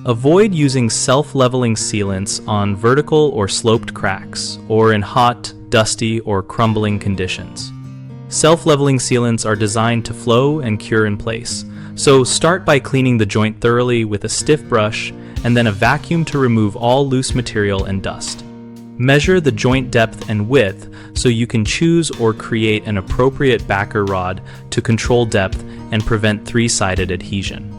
Avoid using self-leveling sealants on vertical or sloped cracks, or in hot, dusty, or crumbling conditions. Self-leveling sealants are designed to flow and cure in place, so start by cleaning the joint thoroughly with a stiff brush and then a vacuum to remove all loose material and dust. Measure the joint depth and width so you can choose or create an appropriate backer rod to control depth and prevent three-sided adhesion.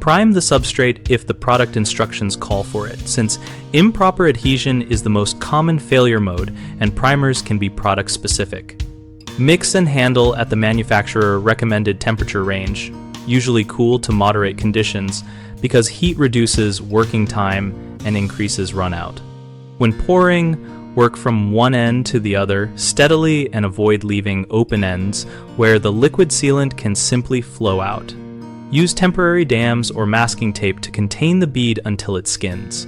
Prime the substrate if the product instructions call for it, since improper adhesion is the most common failure mode and primers can be product specific. Mix and handle at the manufacturer recommended temperature range, usually cool to moderate conditions, because heat reduces working time and increases runout. When pouring, work from one end to the other steadily and avoid leaving open ends where the liquid sealant can simply flow out. Use temporary dams or masking tape to contain the bead until it skins.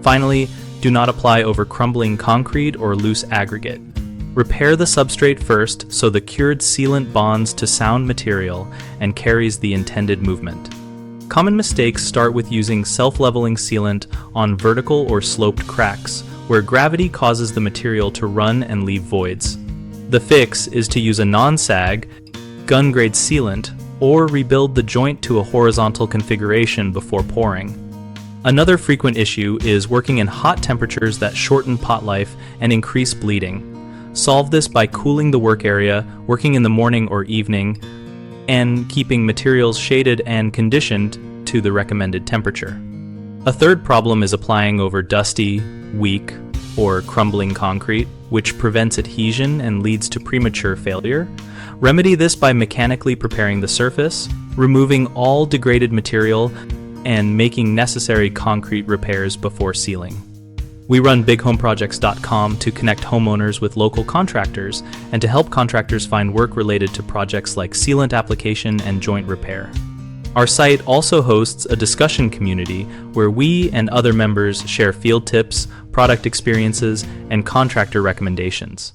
Finally, do not apply over crumbling concrete or loose aggregate. Repair the substrate first so the cured sealant bonds to sound material and carries the intended movement. Common mistakes start with using self-leveling sealant on vertical or sloped cracks, where gravity causes the material to run and leave voids. The fix is to use a non-sag, gun-grade sealant, or rebuild the joint to a horizontal configuration before pouring. Another frequent issue is working in hot temperatures that shorten pot life and increase bleeding. Solve this by cooling the work area, working in the morning or evening, and keeping materials shaded and conditioned to the recommended temperature. A third problem is applying over dusty, weak, or crumbling concrete, which prevents adhesion and leads to premature failure. Remedy this by mechanically preparing the surface, removing all degraded material, and making necessary concrete repairs before sealing. We run bighomeprojects.com to connect homeowners with local contractors and to help contractors find work related to projects like sealant application and joint repair. Our site also hosts a discussion community where we and other members share field tips, product experiences, and contractor recommendations.